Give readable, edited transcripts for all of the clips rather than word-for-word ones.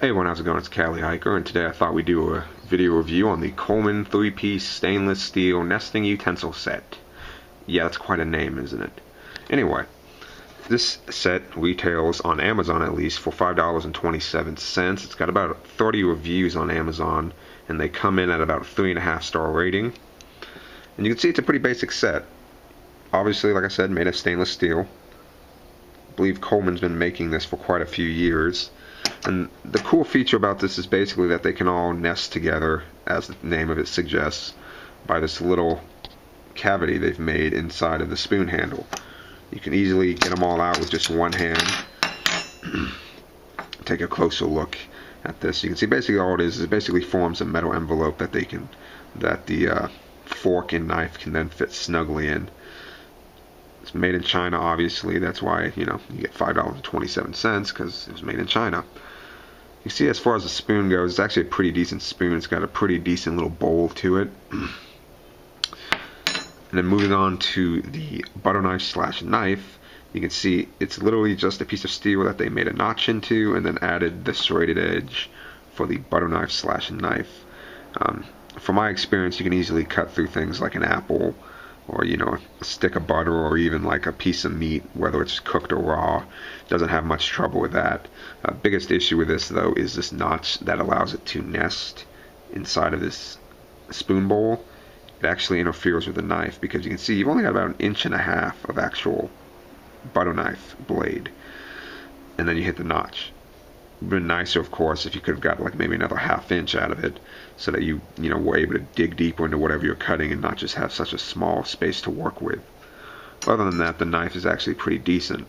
Hey everyone, how's it going? It's Cali Hiker, and today I thought we'd do a video review on the Coleman 3-piece stainless steel nesting utensil set. Yeah, that's quite a name, isn't it? Anyway, this set retails on Amazon at least for $5.27. It's got about 30 reviews on Amazon, and they come in at about 3.5 star rating. And you can see it's a pretty basic set. Obviously, like I said, made of stainless steel. I believe Coleman's been making this for quite a few years. And the cool feature about this is basically that they can all nest together, as the name of it suggests, by this little cavity they've made inside of the spoon handle. You can easily get them all out with just one hand. Take a closer look at this. You can see basically all it is it basically forms a metal envelope that the fork and knife can then fit snugly in. It's made in China, obviously. That's why, you get $5.27 because it was made in China. You see, as far as the spoon goes, it's actually a pretty decent spoon. It's got a pretty decent little bowl to it. And then moving on to the butter knife slash knife, you can see it's literally just a piece of steel that they made a notch into and then added the serrated edge for the butter knife slash knife. From my experience, you can easily cut through things like an apple, or a stick of butter, or even like a piece of meat, whether it's cooked or raw. Doesn't have much trouble with that. Biggest issue with this though is this notch that allows it to nest inside of this spoon bowl. It actually interferes with the knife because you can see you've only got about 1.5 inches of actual butter knife blade, and then you hit the notch. It'd been nicer, of course, if you could have got like maybe another 1/2 inch out of it, so that you were able to dig deeper into whatever you're cutting and not just have such a small space to work with. Other than that, the knife is actually pretty decent.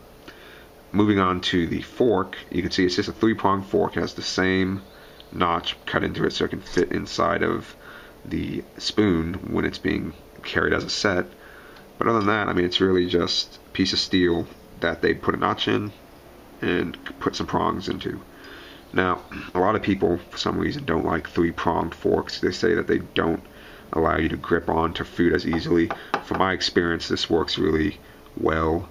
Moving on to the fork, you can see it's just a 3-pronged fork. It has the same notch cut into it so it can fit inside of the spoon when it's being carried as a set. But other than that, I mean, it's really just a piece of steel that they put a notch in and put some prongs into. Now, a lot of people, for some reason, don't like 3-pronged forks. They say that they don't allow you to grip onto food as easily. From my experience, this works really well.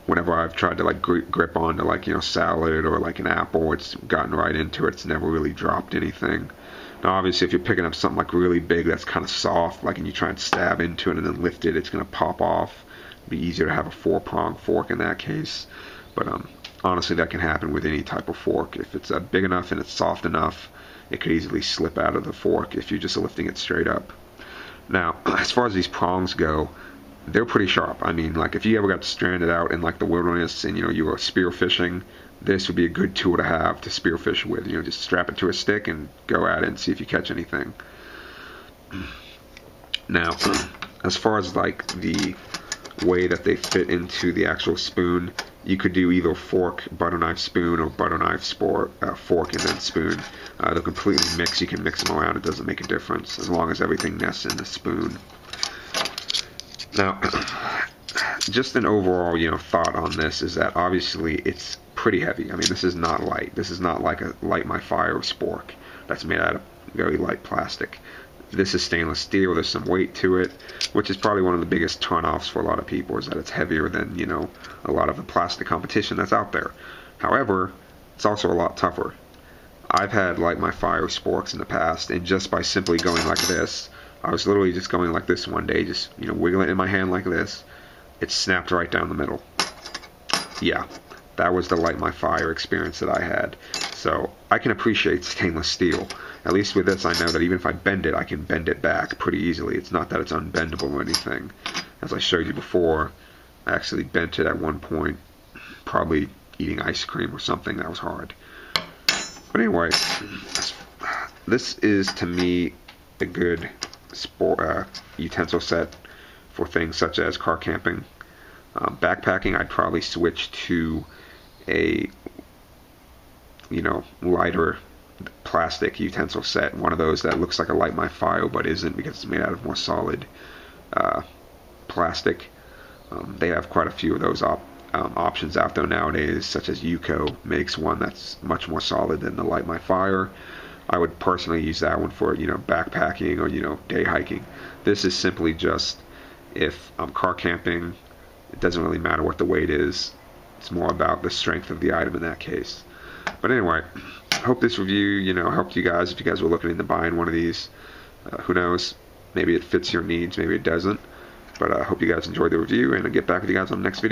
Whenever I've tried to like grip onto salad or like an apple, it's gotten right into it. It's never really dropped anything. Now, obviously, if you're picking up something like really big that's kind of soft, like and you try and stab into it and then lift it, it's going to pop off. It'd be easier to have a 4-pronged fork in that case. But honestly, that can happen with any type of fork. If it's big enough and it's soft enough, it could easily slip out of the fork if you're just lifting it straight up. Now, as far as these prongs go, they're pretty sharp. I mean, like if you ever got stranded out in like the wilderness and you were spear fishing, this would be a good tool to have to spear fish with. Just strap it to a stick and go at it and see if you catch anything. Now, as far as like the way that they fit into the actual spoon, you could do either fork, butter knife, spoon, or butter knife, fork, and then spoon. They'll completely mix. You can mix them around. It doesn't make a difference as long as everything nests in the spoon. Now, just an overall, thought on this is that obviously it's pretty heavy. I mean, this is not light. This is not like a Light My Fire spork that's made out of very light plastic. This is stainless steel. There's some weight to it, which is probably one of the biggest turn-offs for a lot of people, is that it's heavier than, a lot of the plastic competition that's out there. However, it's also a lot tougher. I've had Light My Fire sporks in the past, and just by simply going like this, I was literally just going like this one day, just, wiggling it in my hand like this, it snapped right down the middle. Yeah, that was the Light My Fire experience that I had. So I can appreciate stainless steel. At least with this, I know that even if I bend it, I can bend it back pretty easily. It's not that it's unbendable or anything. As I showed you before, I actually bent it at one point, probably eating ice cream or something. That was hard. But anyway, this is to me a good utensil set for things such as car camping. Backpacking, I'd probably switch to a lighter plastic utensil set, one of those that looks like a Light My Fire but isn't, because it's made out of more solid plastic. They have quite a few of those options out there nowadays, such as Yuko makes one that's much more solid than the Light My Fire. I would personally use that one for backpacking or day hiking. This is simply just if I'm car camping. It doesn't really matter what the weight is. It's more about the strength of the item in that case. But anyway, I hope this review, helped you guys if you guys were looking into buying one of these. Who knows? Maybe it fits your needs, maybe it doesn't. But I hope you guys enjoyed the review, and I'll get back with you guys on the next video.